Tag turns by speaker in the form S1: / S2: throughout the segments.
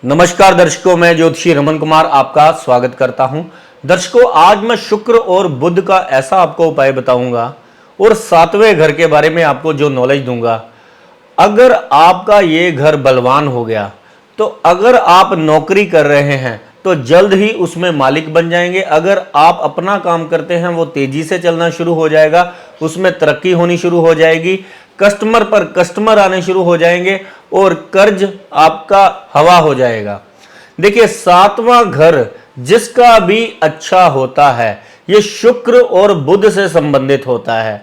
S1: नमस्कार दर्शकों, मैं ज्योतिषी रमन कुमार आपका स्वागत करता हूं। दर्शकों, आज मैं शुक्र और बुध का ऐसा आपको उपाय बताऊंगा और सातवें घर के बारे में आपको जो नॉलेज दूंगा। अगर आपका ये घर बलवान हो गया तो अगर आप नौकरी कर रहे हैं तो जल्द ही उसमें मालिक बन जाएंगे। अगर आप अपना काम करते हैं वो तेजी से चलना शुरू हो जाएगा, उसमें तरक्की होनी शुरू हो जाएगी, कस्टमर पर कस्टमर आने शुरू हो जाएंगे और कर्ज आपका हवा हो जाएगा। देखिए, सातवां घर जिसका भी अच्छा होता है ये शुक्र और बुध से संबंधित होता है।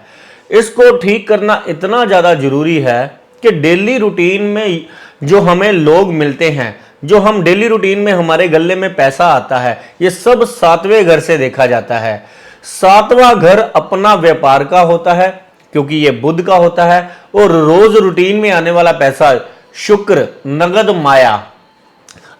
S1: इसको ठीक करना इतना ज्यादा जरूरी है कि डेली रूटीन में जो हमें लोग मिलते हैं, जो हम डेली रूटीन में हमारे गले में पैसा आता है, ये सब सातवें घर से देखा जाता है। सातवां घर अपना व्यापार का होता है क्योंकि ये बुध का होता है और रोज रूटीन में आने वाला पैसा शुक्र, नगद, माया।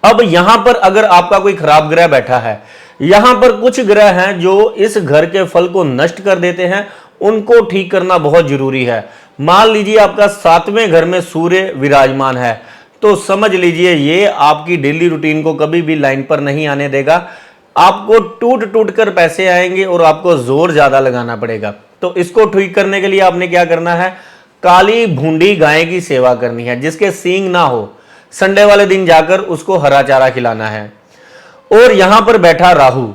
S1: अब यहां पर अगर आपका कोई खराब ग्रह बैठा है, यहां पर कुछ ग्रह हैं जो इस घर के फल को नष्ट कर देते हैं, उनको ठीक करना बहुत जरूरी है। मान लीजिए आपका सातवें घर में सूर्य विराजमान है तो समझ लीजिए ये आपकी डेली रूटीन को कभी भी लाइन पर नहीं आने देगा। आपको टूट टूट कर पैसे आएंगे और आपको जोर ज्यादा लगाना पड़ेगा। तो इसको ठीक करने के लिए आपने क्या करना है, काली भूंडी गाय की सेवा करनी है जिसके सींग ना हो। संडे वाले दिन जाकर उसको हरा चारा खिलाना है। और यहां पर बैठा राहु,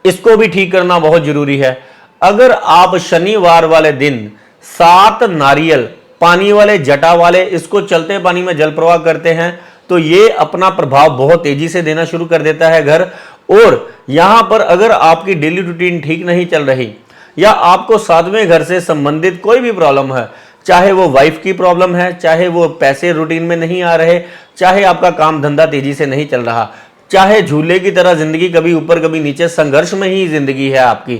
S1: इसको भी ठीक करना बहुत जरूरी है। अगर आप शनिवार वाले दिन 7 नारियल पानी वाले, जटा वाले, इसको चलते पानी में जल प्रवाह करते हैं तो ये अपना प्रभाव बहुत तेजी से देना शुरू कर देता है घर। और यहां पर अगर आपकी डेली रूटीन ठीक नहीं चल रही या आपको सातवें घर से संबंधित कोई भी प्रॉब्लम है, चाहे वो वाइफ की प्रॉब्लम है, चाहे वो पैसे रूटीन में नहीं आ रहे, चाहे आपका काम धंधा तेजी से नहीं चल रहा, चाहे झूले की तरह जिंदगी कभी ऊपर कभी नीचे, संघर्ष में ही जिंदगी है आपकी,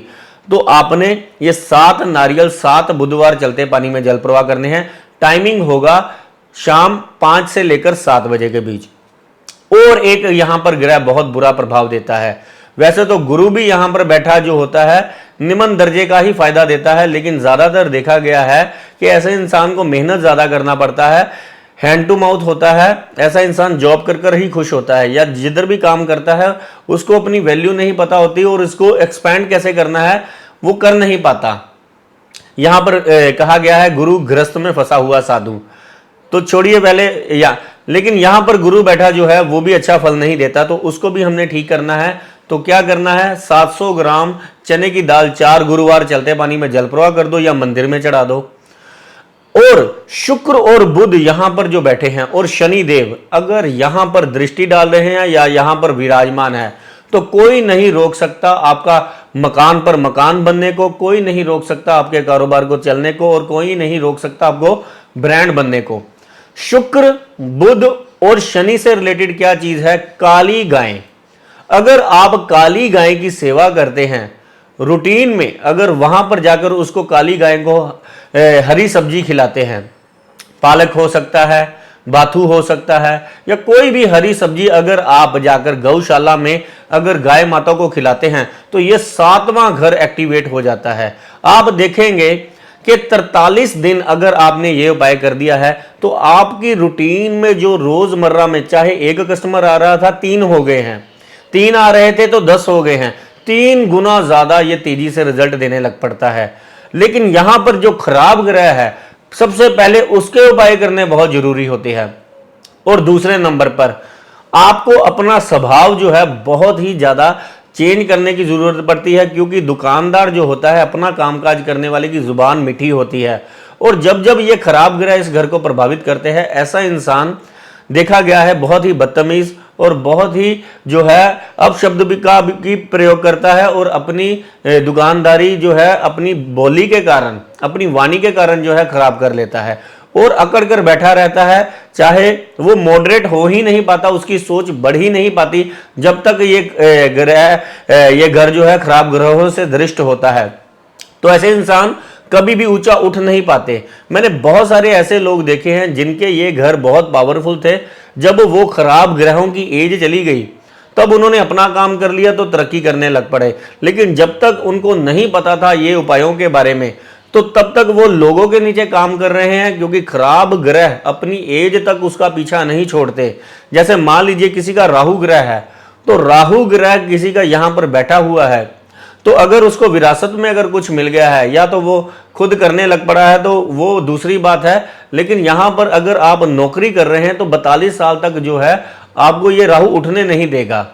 S1: तो आपने ये 7 नारियल 7 बुधवार चलते पानी में जल प्रवाह करने हैं। टाइमिंग होगा शाम 5 से लेकर 7 बजे के बीच। और एक यहां पर ग्रह बहुत बुरा प्रभाव देता है। वैसे तो गुरु भी यहां पर बैठा जो होता है निम्न दर्जे का ही फायदा देता है, लेकिन ज्यादातर देखा गया है कि ऐसे इंसान को मेहनत ज्यादा करना पड़ता है, हैंड टू माउथ होता है। ऐसा इंसान जॉब कर कर ही खुश होता है या जिधर भी काम करता है उसको अपनी वैल्यू नहीं पता होती और इसको एक्सपैंड कैसे करना है वो कर नहीं पाता। यहां पर कहा गया है गुरु गृहस्थ में फंसा हुआ साधु, तो छोड़िए पहले लेकिन यहां पर गुरु बैठा जो है वो भी अच्छा फल नहीं देता, तो उसको भी हमने ठीक करना है। तो क्या करना है, 700 ग्राम चने की दाल 4 गुरुवार चलते पानी में जल प्रवाह कर दो या मंदिर में चढ़ा दो। और शुक्र और बुध यहां पर जो बैठे हैं और शनि देव अगर यहां पर दृष्टि डाल रहे हैं या यहां पर विराजमान है तो कोई नहीं रोक सकता आपका मकान पर मकान बनने को, कोई नहीं रोक सकता आपके कारोबार को चलने को, और कोई नहीं रोक सकता आपको ब्रांड बनने को। शुक्र, बुध और शनि से रिलेटेड क्या चीज है, काली गाय। अगर आप काली गाय की सेवा करते हैं रूटीन में, अगर वहां पर जाकर उसको काली गाय को हरी सब्जी खिलाते हैं, पालक हो सकता है, बाथू हो सकता है, या कोई भी हरी सब्जी अगर आप जाकर गौशाला में अगर गाय माता को खिलाते हैं तो ये सातवां घर एक्टिवेट हो जाता है। आप देखेंगे कि 43 दिन अगर आपने ये उपाय कर दिया है तो आपकी रूटीन में जो रोजमर्रा में चाहे एक कस्टमर आ रहा था 3 हो गए हैं, 3 आ रहे थे तो 10 हो गए हैं, 3 गुना ज्यादा ये तेजी से रिजल्ट देने लग पड़ता है। लेकिन यहां पर जो खराब ग्रह है सबसे पहले उसके उपाय करने बहुत जरूरी होते हैं। और दूसरे नंबर पर आपको अपना स्वभाव जो है बहुत ही ज्यादा चेंज करने की जरूरत पड़ती है, क्योंकि दुकानदार जो होता है अपना कामकाज करने वाले की जुबान मीठी होती है। और जब जब ये खराब ग्रह इस घर को प्रभावित करते हैं, ऐसा इंसान देखा गया है बहुत ही बदतमीज और बहुत ही जो है अपशब्द की प्रयोग करता है और अपनी दुकानदारी जो है अपनी बोली के कारण, अपनी वाणी के कारण जो है खराब कर लेता है और अकड़ कर बैठा रहता है। चाहे वो मॉडरेट हो ही नहीं पाता, उसकी सोच बढ़ ही नहीं पाती जब तक ये घर जो है खराब ग्रहों से दृष्ट होता है। तो ऐसे इंसान कभी भी ऊंचा उठ नहीं पाते। मैंने बहुत सारे ऐसे लोग देखे हैं जिनके ये घर बहुत पावरफुल थे, जब वो खराब ग्रहों की एज चली गई तब उन्होंने अपना काम कर लिया तो तरक्की करने लग पड़े। लेकिन जब तक उनको नहीं पता था ये उपायों के बारे में तो तब तक वो लोगों के नीचे काम कर रहे हैं, क्योंकि खराब ग्रह अपनी एज तक उसका पीछा नहीं छोड़ते। जैसे मान लीजिए किसी का राहु ग्रह है, तो राहु ग्रह किसी का यहां पर बैठा हुआ है, तो अगर उसको विरासत में अगर कुछ मिल गया है या तो वो खुद करने लग पड़ा है तो वो दूसरी बात है, लेकिन यहां पर अगर आप नौकरी कर रहे हैं तो 42 साल तक जो है आपको ये राहु उठने नहीं देगा,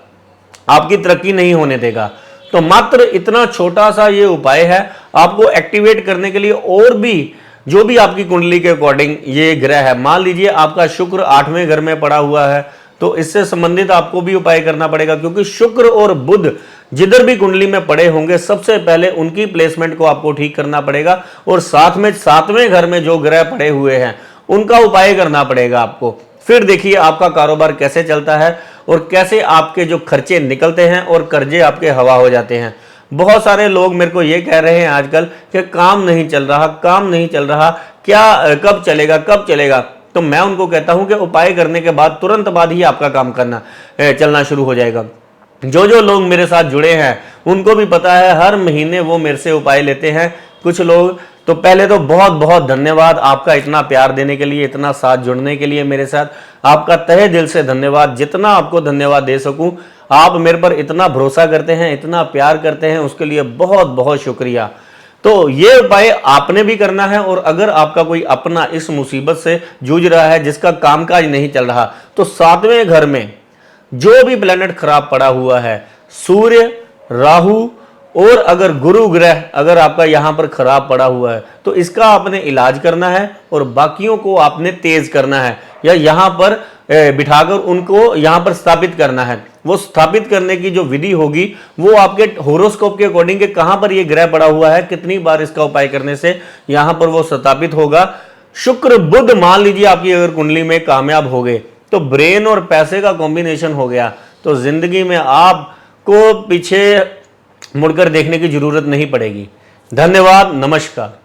S1: आपकी तरक्की नहीं होने देगा। तो मात्र इतना छोटा सा ये उपाय है आपको एक्टिवेट करने के लिए। और भी जो भी आपकी कुंडली के अकॉर्डिंग ये ग्रह है, मान लीजिए आपका शुक्र 8वें घर में पड़ा हुआ है, तो इससे संबंधित आपको भी उपाय करना पड़ेगा, क्योंकि शुक्र और बुध जिधर भी कुंडली में पड़े होंगे सबसे पहले उनकी प्लेसमेंट को आपको ठीक करना पड़ेगा, और साथ में 7वें घर में जो ग्रह पड़े हुए हैं उनका उपाय करना पड़ेगा आपको। फिर देखिए आपका कारोबार कैसे चलता है और कैसे आपके जो खर्चे निकलते हैं और कर्जे आपके हवा हो जाते हैं। बहुत सारे लोग मेरे को ये कह रहे हैं आजकल कि काम नहीं चल रहा, काम नहीं चल रहा, क्या कब चलेगा कब चलेगा। तो मैं उनको कहता हूं कि उपाय करने के बाद तुरंत बाद ही आपका काम करना चलना शुरू हो जाएगा। जो लोग मेरे साथ जुड़े हैं उनको भी पता है, हर महीने वो मेरे से उपाय लेते हैं कुछ लोग। तो पहले तो बहुत बहुत धन्यवाद आपका, इतना प्यार देने के लिए, इतना साथ जुड़ने के लिए मेरे साथ। आपका तहे दिल से धन्यवाद, जितना आपको धन्यवाद दे सकूं। आप मेरे पर इतना भरोसा करते हैं, इतना प्यार करते हैं, उसके लिए बहुत बहुत शुक्रिया। तो ये उपाय आपने भी करना है, और अगर आपका कोई अपना इस मुसीबत से जूझ रहा है जिसका कामकाज नहीं चल रहा, तो 7वें घर में जो भी प्लेनेट खराब पड़ा हुआ है, सूर्य, राहु और अगर गुरु ग्रह अगर आपका यहां पर खराब पड़ा हुआ है, तो इसका आपने इलाज करना है और बाकियों को आपने तेज करना है, या यहां पर बिठाकर उनको यहां पर स्थापित करना है। वो स्थापित करने की जो विधि होगी वो आपके होरोस्कोप के अकॉर्डिंग के कहां पर ये ग्रह पड़ा हुआ है, कितनी बार इसका उपाय करने से यहां पर वो स्थापित होगा। शुक्र बुध मान लीजिए आपकी अगर कुंडली में कामयाब हो गए, तो ब्रेन और पैसे का कॉम्बिनेशन हो गया, तो जिंदगी में आपको पीछे मुड़कर देखने की जरूरत नहीं पड़ेगी। धन्यवाद, नमस्कार।